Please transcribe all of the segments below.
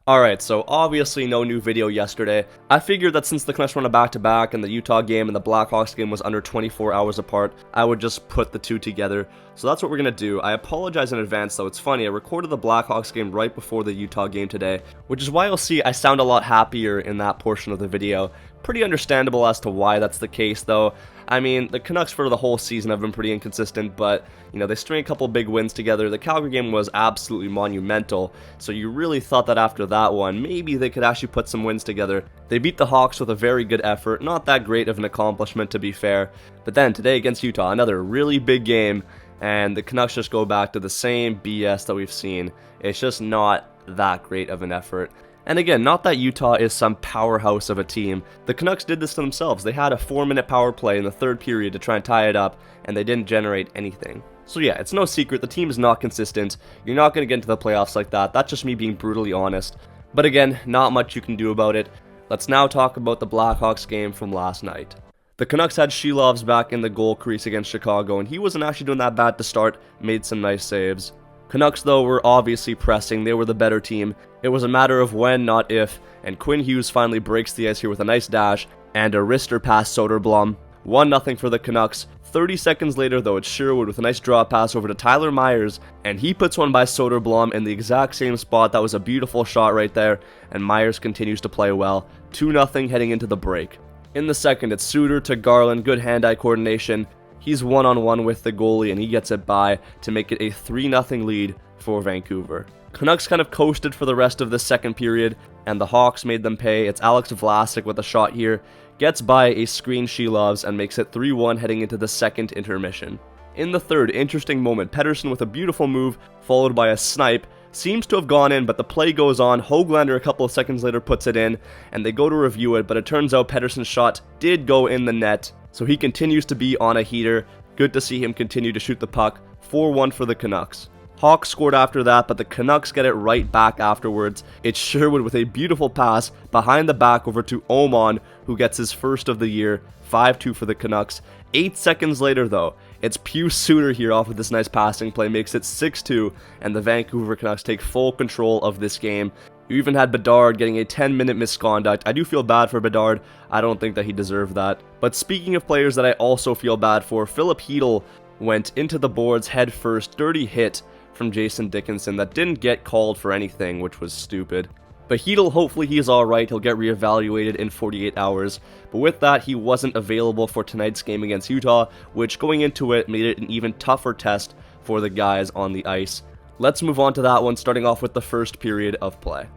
Alright, so obviously no new video yesterday. I figured that since the Canucks won a back-to-back and the Utah game and the Blackhawks game was under 24 hours apart, I would just put the two together. So that's what we're going to do. I apologize in advance though, it's funny, I recorded the Blackhawks game right before the Utah game today, which is why you'll see I sound a lot happier in that portion of the video. Pretty understandable as to why that's the case though. I mean, the Canucks for the whole season have been pretty inconsistent, but, you know, they string a couple big wins together. The Calgary game was absolutely monumental, so you really thought that after that one, maybe they could actually put some wins together. They beat the Hawks with a very good effort, not that great of an accomplishment to be fair, but then today against Utah, another really big game, and the Canucks just go back to the same BS that we've seen. It's just not that great of an effort. And again, not that Utah is some powerhouse of a team. The Canucks did this to themselves. They had a 4-minute power play in the third period to try and tie it up, and they didn't generate anything. So yeah, it's no secret, the team is not consistent. You're not going to get into the playoffs like that. That's just me being brutally honest. But again, not much you can do about it. Let's now talk about the Blackhawks game from last night. The Canucks had Shilovs back in the goal crease against Chicago, and he wasn't actually doing that bad to start, made some nice saves. Canucks, though, were obviously pressing. They were the better team. It was a matter of when, not if, and Quinn Hughes finally breaks the ice here with a nice dash and a wrister past Soderblom. 1-0 for the Canucks. 30 seconds later, though, it's Sherwood with a nice drop pass over to Tyler Myers, and he puts one by Soderblom in the exact same spot. That was a beautiful shot right there, and Myers continues to play well. 2-0 heading into the break. In the second, it's Suter to Garland. Good hand-eye coordination. He's one-on-one with the goalie, and he gets it by to make it a 3-0 lead for Vancouver. Canucks kind of coasted for the rest of the second period, and the Hawks made them pay. It's Alex Vlasic with a shot here, gets by a screen she loves, and makes it 3-1 heading into the second intermission. In the third, interesting moment, Pettersson with a beautiful move, followed by a snipe, seems to have gone in, but the play goes on. Hoglander a couple of seconds later puts it in, and they go to review it, but it turns out Pettersson's shot did go in the net, so he continues to be on a heater. Good to see him continue to shoot the puck. 4-1 for the Canucks. Hawks scored after that, but the Canucks get it right back afterwards. It's Sherwood with a beautiful pass behind the back over to Oman, who gets his first of the year. 5-2 for the Canucks. 8 seconds later, though, it's Pius Suter here off of this nice passing play, makes it 6-2, and the Vancouver Canucks take full control of this game. You even had Bedard getting a 10-minute misconduct. I do feel bad for Bedard. I don't think that he deserved that. But speaking of players that I also feel bad for, Filip Chytil went into the boards head first. Dirty hit from Jason Dickinson that didn't get called for anything, which was stupid. But Chytil, hopefully he's alright. He'll get reevaluated in 48 hours. But with that, he wasn't available for tonight's game against Utah, which going into it made it an even tougher test for the guys on the ice. Let's move on to that one, starting off with the first period of play.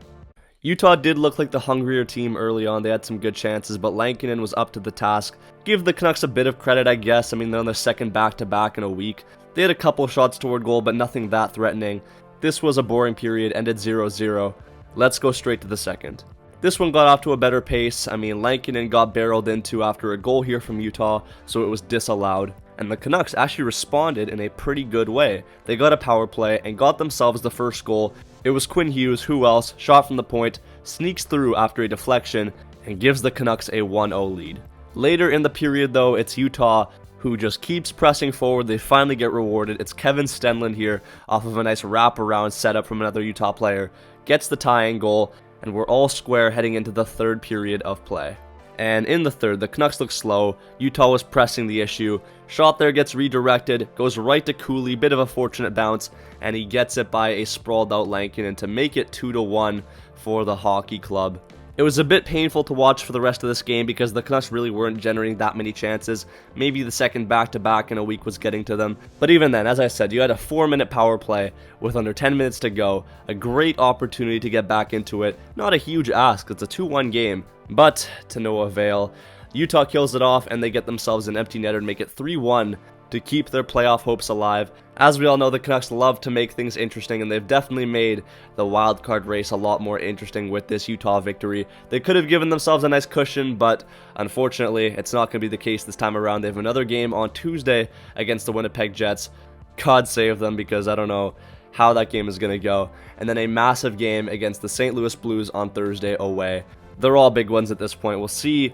Utah did look like the hungrier team early on. They had some good chances, but Lankinen was up to the task. Give the Canucks a bit of credit, I guess. I mean, they're on their second back-to-back in a week. They had a couple shots toward goal, but nothing that threatening. This was a boring period, ended 0-0. Let's go straight to the second. This one got off to a better pace. I mean, Lankinen got barreled into after a goal here from Utah, so it was disallowed. And the Canucks actually responded in a pretty good way. They got a power play and got themselves the first goal. It was Quinn Hughes, who else, shot from the point, sneaks through after a deflection, and gives the Canucks a 1-0 lead. Later in the period though, it's Utah who just keeps pressing forward. They finally get rewarded. It's Kevin Stenlund here off of a nice wraparound setup from another Utah player. Gets the tying goal, and we're all square heading into the third period of play. And in the third, the Canucks look slow. Utah was pressing the issue. Shot there gets redirected, goes right to Cooley, bit of a fortunate bounce, and he gets it by a sprawled out Lankinen to make it 2-1 for the hockey club. It was a bit painful to watch for the rest of this game because the Canucks really weren't generating that many chances. Maybe the second back-to-back in a week was getting to them. But even then, as I said, you had a 4-minute power play with under 10 minutes to go. A great opportunity to get back into it. Not a huge ask, it's a 2-1 game, but to no avail. Utah kills it off and they get themselves an empty netter and make it 3-1 to keep their playoff hopes alive. As we all know, the Canucks love to make things interesting, and they've definitely made the wildcard race a lot more interesting with this Utah victory. They could have given themselves a nice cushion, but unfortunately, it's not going to be the case this time around. They have another game on Tuesday against the Winnipeg Jets. God save them, because I don't know how that game is going to go. And then a massive game against the St. Louis Blues on Thursday away. They're all big ones at this point. We'll see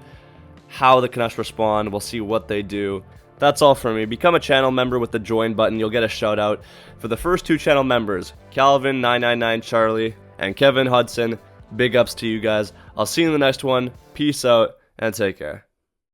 how the Canucks respond. We'll see what they do. That's all from me. Become a channel member with the join button. You'll get a shout out. For the first two channel members, Calvin999 Charlie and Kevan Hudson, Big ups to you guys. I'll see you in the next one. Peace out and take care.